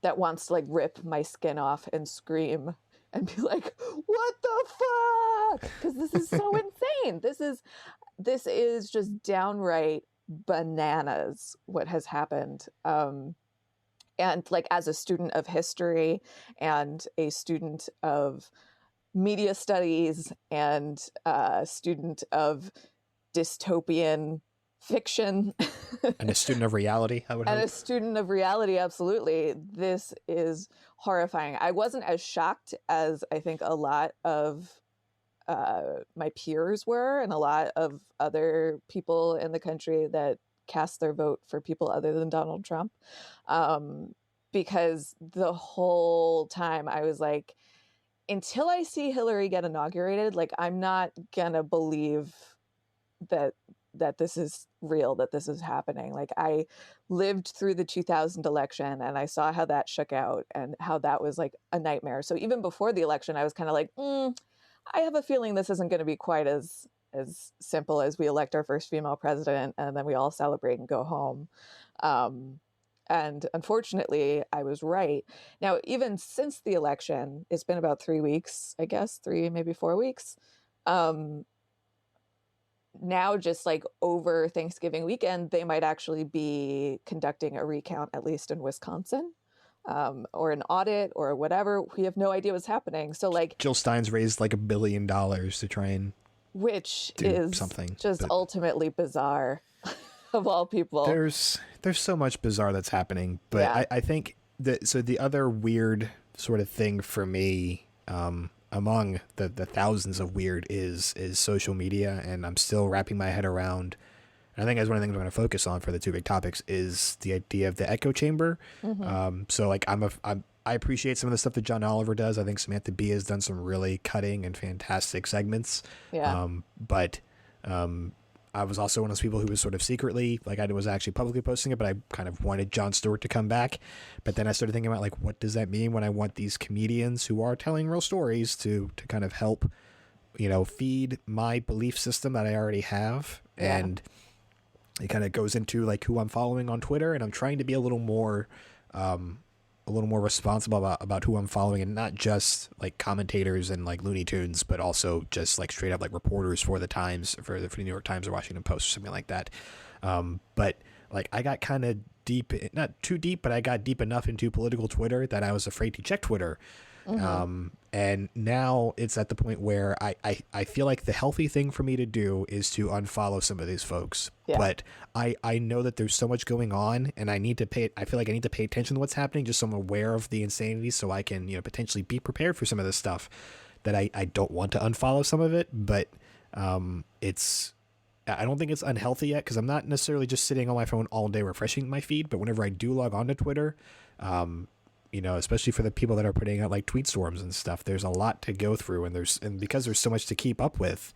that wants to like rip my skin off and scream and be like, what the fuck? Because this is so insane. This is just downright bananas what has happened. And like as a student of history and a student of media studies and a student of dystopian fiction and a student of reality, I would hope. And a student of reality, absolutely. This is horrifying. I wasn't as shocked as I think a lot of my peers were, and a lot of other people in the country that cast their vote for people other than Donald Trump. Because the whole time I was like, until I see Hillary get inaugurated, like I'm not gonna believe that this is real, that this is happening. Like I lived through the 2000 election and I saw how that shook out and how that was like a nightmare. So even before the election, I was kind of like, I have a feeling this isn't going to be quite as simple as we elect our first female president and then we all celebrate and go home. And unfortunately, I was right. Now, even since the election, it's been about 3 weeks, I guess, 3, maybe 4 weeks. Now, just like over Thanksgiving weekend, they might actually be conducting a recount, at least in Wisconsin, or an audit or whatever. We have no idea what's happening. So like Jill Stein's raised like $1 billion to try and which do is something, just ultimately bizarre of all people. There's so much bizarre that's happening, but yeah. I think that the other weird sort of thing for me, among the thousands of weird is social media, and I'm still wrapping my head around. And I think that's one of the things I'm going to focus on for the two big topics is the idea of the echo chamber. Mm-hmm. So like I appreciate some of the stuff that John Oliver does. I think Samantha Bee has done some really cutting and fantastic segments. Yeah. But I was also one of those people who was sort of secretly, like I was actually publicly posting it, but I kind of wanted Jon Stewart to come back. But then I started thinking about like, what does that mean when I want these comedians who are telling real stories to kind of help, you know, feed my belief system that I already have. Yeah. And it kind of goes into like who I'm following on Twitter, and I'm trying to be a little more responsible about who I'm following, and not just like commentators and like Looney Tunes, but also just like straight up like reporters for the Times, for the New York Times or Washington Post or something like that. But like I got kind of deep, not too deep, but I got deep enough into political Twitter that I was afraid to check Twitter. Mm-hmm. And now it's at the point where I feel like the healthy thing for me to do is to unfollow some of these folks. Yeah. But I know that there's so much going on, and I feel like I need to pay attention to what's happening, just so I'm aware of the insanity, so I can, you know, potentially be prepared for some of this stuff that I don't want to unfollow some of it. But I don't think it's unhealthy yet, because I'm not necessarily just sitting on my phone all day refreshing my feed, but whenever I do log on to Twitter, you know, especially for the people that are putting out like tweet storms and stuff, there's a lot to go through, and because there's so much to keep up with,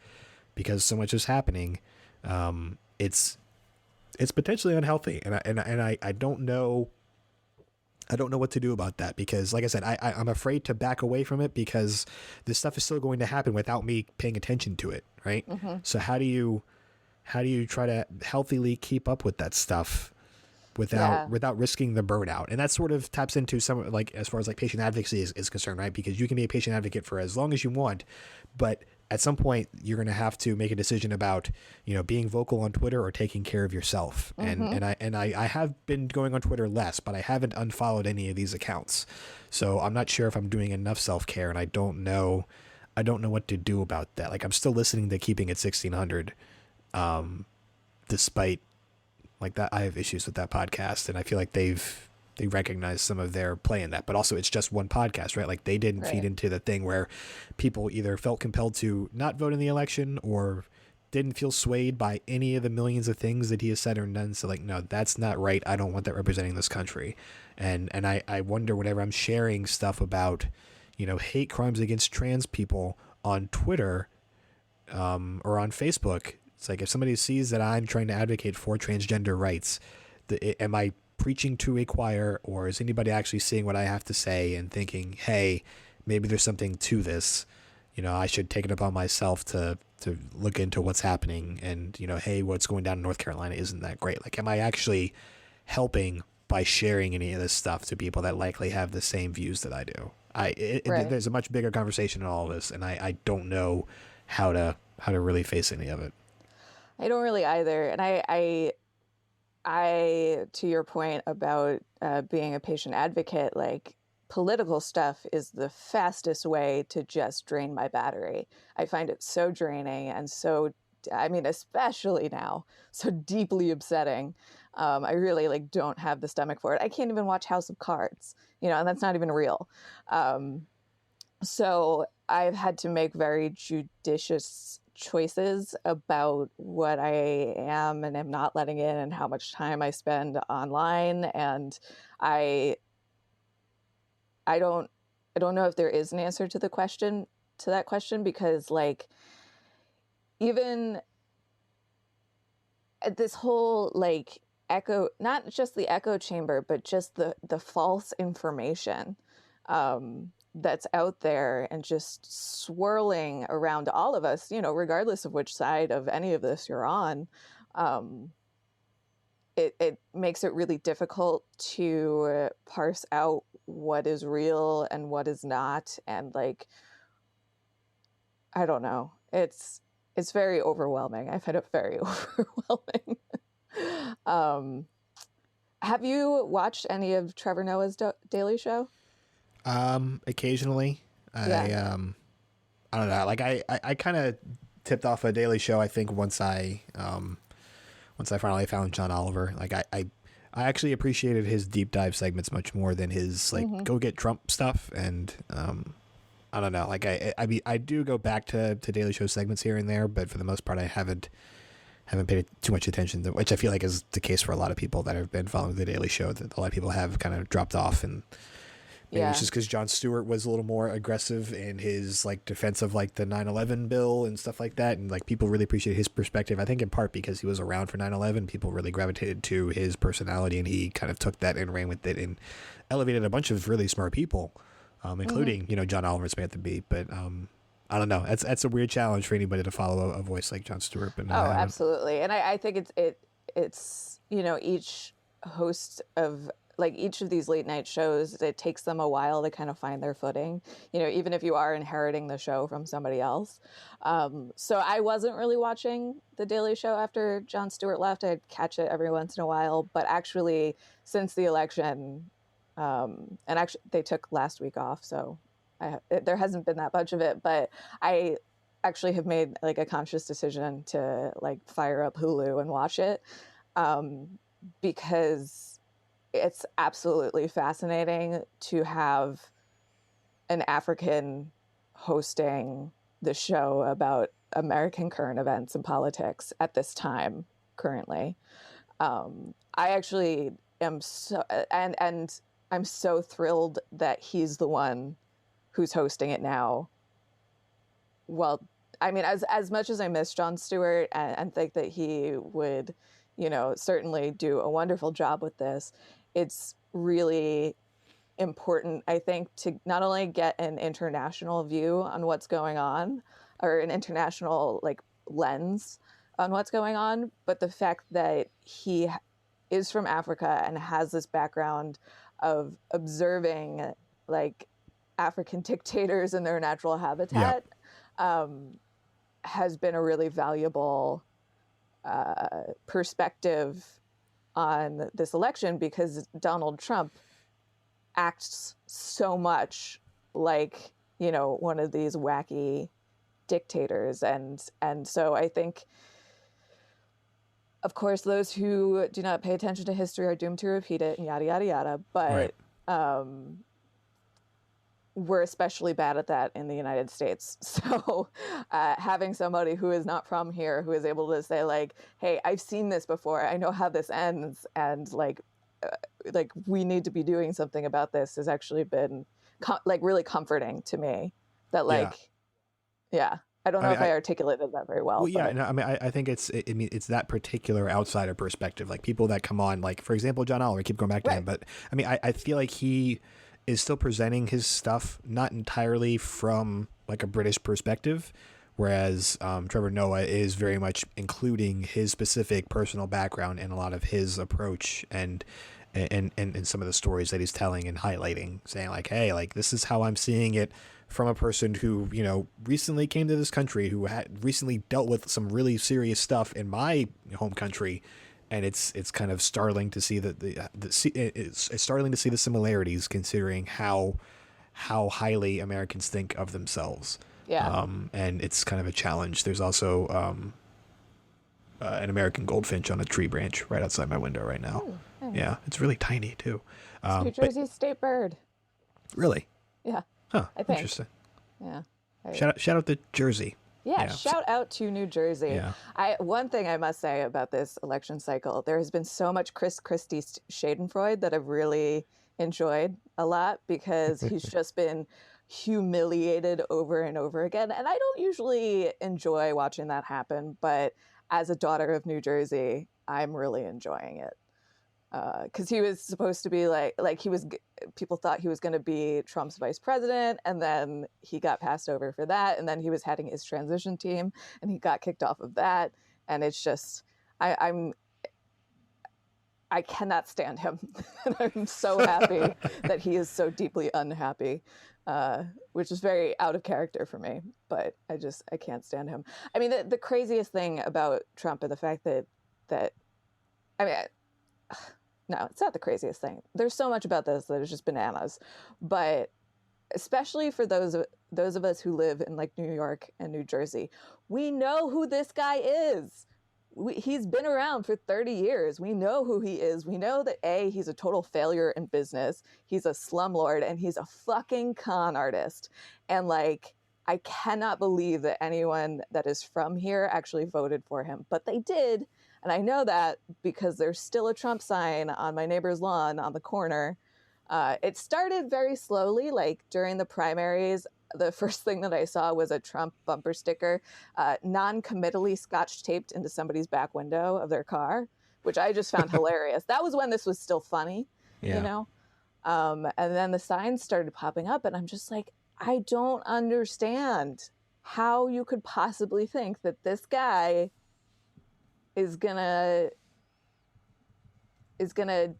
because so much is happening, it's potentially unhealthy, and I don't know what to do about that, because like I said, I'm afraid to back away from it, because this stuff is still going to happen without me paying attention to it, right? Mm-hmm. So how do you try to healthily keep up with that stuff Yeah. without risking the burnout. And that sort of taps into some, like, as far as like patient advocacy is concerned, right? Because you can be a patient advocate for as long as you want, but at some point you're going to have to make a decision about, being vocal on Twitter or taking care of yourself. And I have been going on Twitter less, but I haven't unfollowed any of these accounts. So I'm not sure if I'm doing enough self-care, and I don't know what to do about that. Like, I'm still listening to Keeping It 1600, despite like that. I have issues with that podcast, and I feel like they recognize some of their play in that, but also it's just one podcast, right? Like, they didn't feed into the thing where people either felt compelled to not vote in the election or didn't feel swayed by any of the millions of things that he has said or done. So, like, no, that's not right. I don't want that representing this country. And I wonder, whenever I'm sharing stuff about, hate crimes against trans people on Twitter, or on Facebook, it's like, if somebody sees that I'm trying to advocate for transgender rights, am I preaching to a choir, or is anybody actually seeing what I have to say and thinking, hey, maybe there's something to this? I should take it upon myself to look into what's happening, and, hey, what's going down in North Carolina isn't that great. Like, am I actually helping by sharing any of this stuff to people that likely have the same views that I do? There's a much bigger conversation in all of this, and I don't know how to really face any of it. I don't really either. And I, to your point about being a patient advocate, like, political stuff is the fastest way to just drain my battery. I find it so draining and so, especially now, so deeply upsetting. I really don't have the stomach for it. I can't even watch House of Cards, and that's not even real. So I've had to make very judicious choices about what I am and am not letting in, and how much time I spend online. And I don't know if there is an answer to that question, because, like, even this whole, like, echo, not just the echo chamber, but just the false information that's out there and just swirling around all of us, regardless of which side of any of this you're on. It makes it really difficult to parse out what is real and what is not. And, like, I don't know. It's very overwhelming. I find it very overwhelming. Have you watched any of Trevor Noah's Daily Show? Occasionally. Yeah. I don't know. Like, I kind of tipped off a Daily Show, I think, once I finally found John Oliver. Like, I actually appreciated his deep dive segments much more than his, like, go get Trump stuff. And I don't know. Like, I do go back to Daily Show segments here and there, but for the most part, I haven't paid too much attention to, which I feel like is the case for a lot of people that have been following the Daily Show. That a lot of people have kind of dropped off, and maybe it's just because Jon Stewart was a little more aggressive in his, like, defense of, like, the 9/11 bill and stuff like that, and, like, people really appreciate his perspective. I think in part because he was around for 9/11, people really gravitated to his personality, and he kind of took that and ran with it and elevated a bunch of really smart people, including John Oliver, Samantha Bee. But I don't know. That's a weird challenge for anybody to follow a voice like Jon Stewart. But absolutely. And I think it's each host of, like, each of these late night shows, it takes them a while to kind of find their footing, even if you are inheriting the show from somebody else. So I wasn't really watching The Daily Show after Jon Stewart left. I'd catch it every once in a while, but actually since the election, and actually they took last week off, so there hasn't been that much of it, but I actually have made, like, a conscious decision to, like, fire up Hulu and watch it, because it's absolutely fascinating to have an African hosting the show about American current events and politics at this time currently. I actually am so, and I'm so thrilled that he's the one who's hosting it now. Well, I mean, as much as I miss Jon Stewart and think that he would, certainly do a wonderful job with this, it's really important, I think, to not only get an international view on what's going on, or an international, like, lens on what's going on, but the fact that he is from Africa and has this background of observing like African dictators in their natural habitat, has been a really valuable perspective on this election, because Donald Trump acts so much like, you know, one of these wacky dictators. And so I think, of course, those who do not pay attention to history are doomed to repeat it and yada, yada, yada. But we're especially bad at that in the United States. So having somebody who is not from here, who is able to say like, hey, I've seen this before, I know how this ends, and like we need to be doing something about this, has actually been like really comforting to me. That like, I don't know if I articulated that very well. Well, yeah, no, I mean, I think it's that particular outsider perspective, like people that come on, like for example, John Oliver, I keep going back to him, but I mean, I feel like he is still presenting his stuff not entirely from like a British perspective, whereas Trevor Noah is very much including his specific personal background in a lot of his approach and some of the stories that he's telling and highlighting, saying like, hey, like this is how I'm seeing it from a person who, you know, recently came to this country, who had recently dealt with some really serious stuff in my home country. And it's kind of startling to see it's startling to see the similarities, considering how highly Americans think of themselves. Yeah. And it's kind of a challenge. There's also an American goldfinch on a tree branch right outside my window right now. Oh, yeah, it's really tiny too. It's New Jersey's state bird. Really? Yeah. Huh. I think. Interesting. Yeah. Shout out to Jersey. Yeah, shout out to New Jersey. Yeah. One thing I must say about this election cycle, there has been so much Chris Christie Schadenfreude that I've really enjoyed a lot, because he's just been humiliated over and over again. And I don't usually enjoy watching that happen, but as a daughter of New Jersey, I'm really enjoying it. Because he was supposed to be people thought he was going to be Trump's vice president, and then he got passed over for that, and then he was heading his transition team, and he got kicked off of that, and it's just, I cannot stand him, and I'm so happy that he is so deeply unhappy, which is very out of character for me, but I can't stand him. I mean, the craziest thing about Trump, and the fact that I mean, no, it's not the craziest thing. There's so much about this that is just bananas. But especially for those of us who live in like New York and New Jersey, we know who this guy is. He's been around for 30 years. We know who he is. We know that he's a total failure in business. He's a slumlord, and he's a fucking con artist. And like, I cannot believe that anyone that is from here actually voted for him, but they did. And I know that because there's still a Trump sign on my neighbor's lawn on the corner. It started very slowly, like during the primaries. The first thing that I saw was a Trump bumper sticker, non-committally scotch taped into somebody's back window of their car, which I just found hilarious. That was when this was still funny, you know? And then the signs started popping up, and I'm just like, I don't understand how you could possibly think that this guy is gonna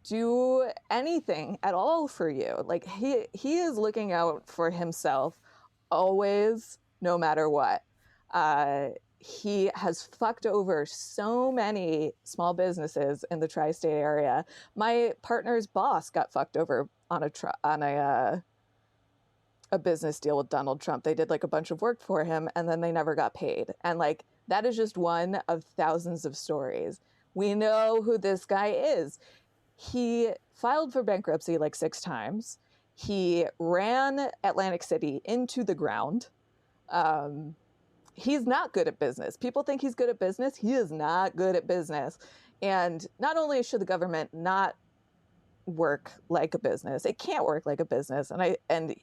do anything at all for you. Like he is looking out for himself always, no matter what. He has fucked over so many small businesses in the tri-state area. My partner's boss got fucked over on a business deal with Donald Trump. They did like a bunch of work for him, and then they never got paid. And like, that is just one of thousands of stories. We know who this guy is. He filed for bankruptcy like 6 times. He ran Atlantic City into the ground. He's not good at business. People think he's good at business. He is not good at business. And not only should the government not work like a business, it can't work like a business. And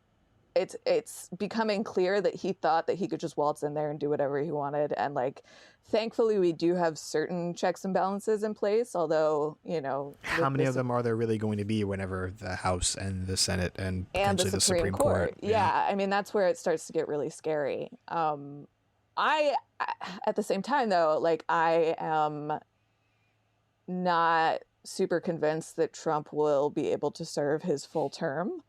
it's becoming clear that he thought that he could just waltz in there and do whatever he wanted. And like, thankfully, we do have certain checks and balances in place. Although, you know, how many of them are there really going to be whenever the House and the Senate and potentially the Supreme Court? Yeah, I mean, that's where it starts to get really scary. I at the same time though, like, I am not super convinced that Trump will be able to serve his full term,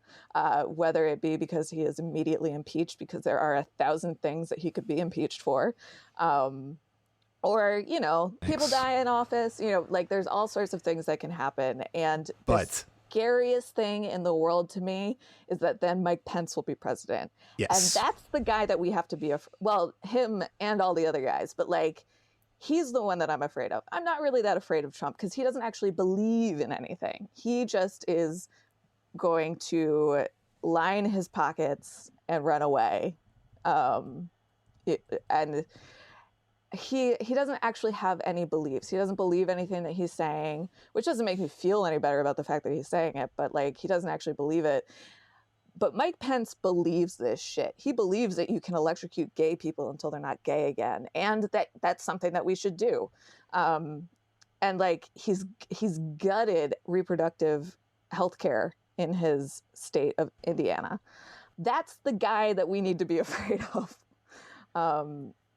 whether it be because he is immediately impeached, because there are 1,000 things that he could be impeached for, or, you know, people Thanks. die in office, you know, like there's all sorts of things that can happen. And the But scariest thing in the world to me is that then Mike Pence will be president. And yes, that's the guy that we have to be, well, him and all the other guys, but like, he's the one that I'm afraid of. I'm not really that afraid of Trump because he doesn't actually believe in anything. He just is going to line his pockets and run away. And he doesn't actually have any beliefs. He doesn't believe anything that he's saying, which doesn't make me feel any better about the fact that he's saying it, but like he doesn't actually believe it. But Mike Pence believes this shit. He believes that you can electrocute gay people until they're not gay again, and that's something that we should do. And like he's gutted reproductive health care in his state of Indiana. That's the guy that we need to be afraid of.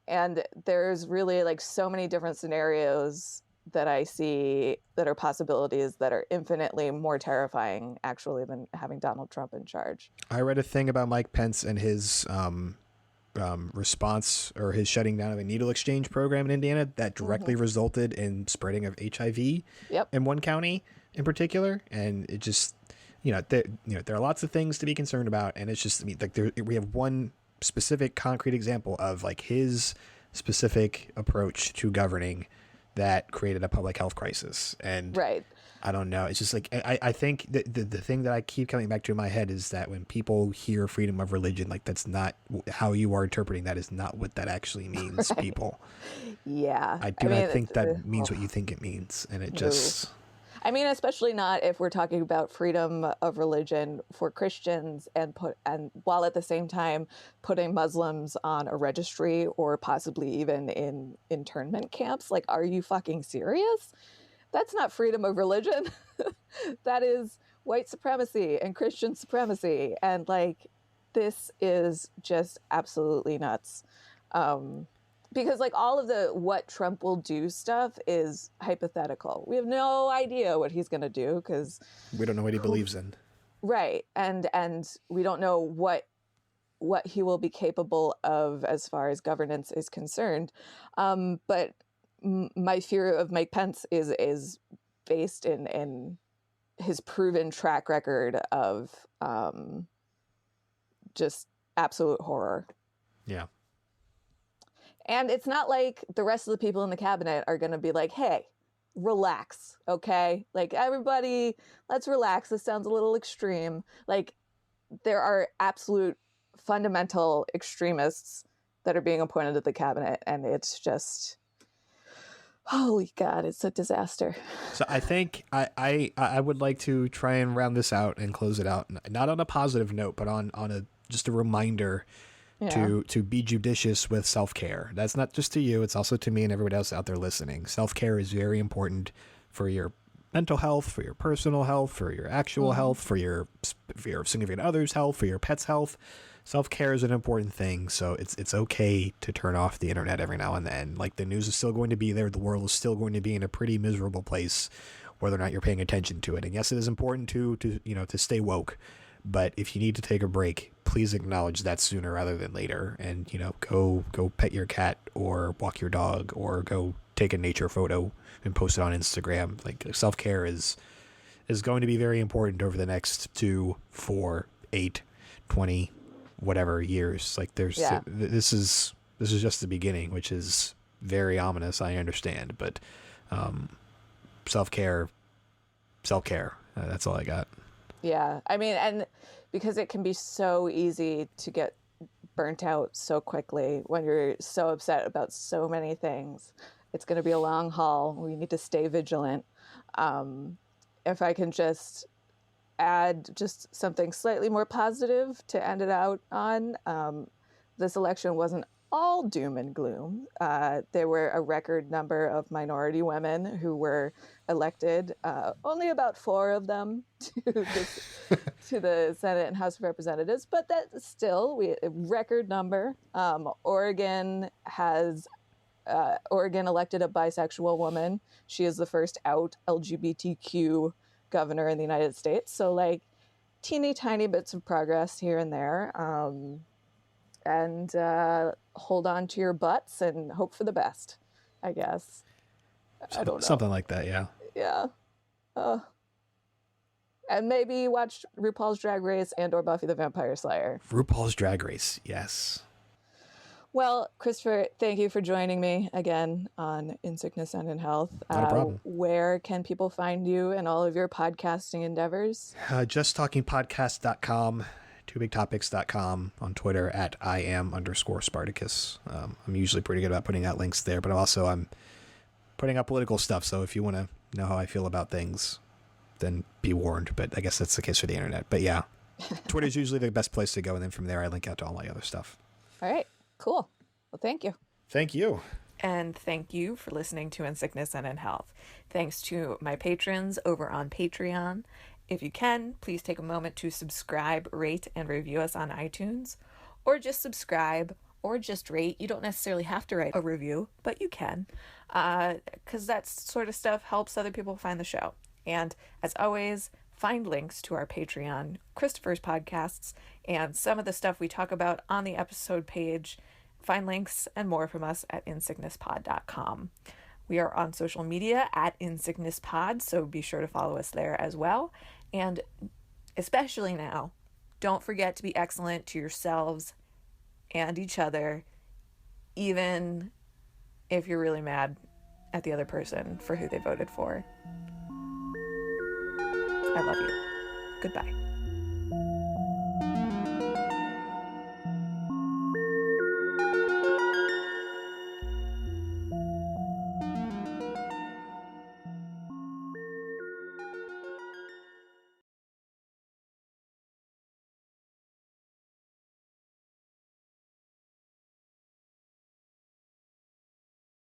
And there's really like so many different scenarios that I see that are possibilities that are infinitely more terrifying actually than having Donald Trump in charge. I read a thing about Mike Pence and his response or his shutting down of a needle exchange program in Indiana that directly resulted in spreading of HIV in one county in particular. And it just, there are lots of things to be concerned about. And it's just, we have one specific concrete example of like his specific approach to governing that created a public health crisis. And right. I don't know. It's just like, I think the thing that I keep coming back to in my head is that when people hear freedom of religion, like that's not how you are interpreting that is not what that actually means, Right. people. Yeah. I do not think that means what you think it means. And it just... I mean, especially not if we're talking about freedom of religion for Christians and while at the same time putting Muslims on a registry or possibly even in internment camps. Like, are you fucking serious? That's not freedom of religion. That is white supremacy and Christian supremacy. And like, this is just absolutely nuts. Because like all of the what Trump will do stuff is hypothetical. We have no idea what he's going to do because we don't know what he believes in. Right. And we don't know what he will be capable of as far as governance is concerned. But my fear of Mike Pence is based in his proven track record of just absolute horror. Yeah. And it's not like the rest of the people in the cabinet are going to be like, hey, relax, okay? Like, everybody, let's relax. This sounds a little extreme. Like, there are absolute fundamental extremists that are being appointed to the cabinet, and it's just, holy God, it's a disaster. So I think I would like to try and round this out and close it out, not on a positive note, but on just a reminder to be judicious with self-care. That's not just to you, it's also to me and everybody else out there listening. Self-care is very important for your mental health, for your personal health, for your actual health, for your significant other's health, for your pet's health. Self-care is an important thing, so it's okay to turn off the internet every now and then. Like, the news is still going to be there, the world is still going to be in a pretty miserable place, whether or not you're paying attention to it. And yes, it is important to stay woke. But if you need to take a break, please acknowledge that sooner rather than later. And, go pet your cat or walk your dog or go take a nature photo and post it on Instagram. Like, self-care is going to be very important over the next 2, 4, 8, 20, whatever years. Like, this is just the beginning, which is very ominous. I understand, but self-care, that's all I got. Yeah. I mean, and because it can be so easy to get burnt out so quickly when you're so upset about so many things. It's going to be a long haul. We need to stay vigilant. If I can just add just something slightly more positive to end it out on, this election wasn't all doom and gloom. There were a record number of minority women who were elected, only about 4 of them to the Senate and House of Representatives, but that's still a record number. Oregon has Oregon elected a bisexual woman. She is the first out LGBTQ governor in the United States. So like teeny tiny bits of progress here and there. And hold on to your butts and hope for the best, I guess. I don't know. Something like that, yeah. Yeah. And maybe watch RuPaul's Drag Race and or Buffy the Vampire Slayer. RuPaul's Drag Race, yes. Well, Christopher, thank you for joining me again on In Sickness and in Health. Not a problem. Where can people find you and all of your podcasting endeavors? JustTalkingPodcast.com, twobigtopics.com, on Twitter at @Iam_Spartacus. I'm usually pretty good about putting out links there, but I'm putting out political stuff, so if you want to know how I feel about things, then be warned. But I guess that's the case for the internet. But yeah, Twitter's usually the best place to go, and then from there I link out to all my other stuff. All right, cool. Well, thank you. Thank you. And thank you for listening to In Sickness and in Health. Thanks to my patrons over on Patreon. If you can, please take a moment to subscribe, rate, and review us on iTunes. Or just subscribe, or just rate. You don't necessarily have to write a review, but you can. Because that sort of stuff helps other people find the show. And as always, find links to our Patreon, Christopher's podcasts, and some of the stuff we talk about on the episode page. Find links and more from us at insicknesspod.com. We are on social media at insicknesspod, so be sure to follow us there as well. And especially now, don't forget to be excellent to yourselves and each other, even if you're really mad at the other person for who they voted for. I love you. Goodbye.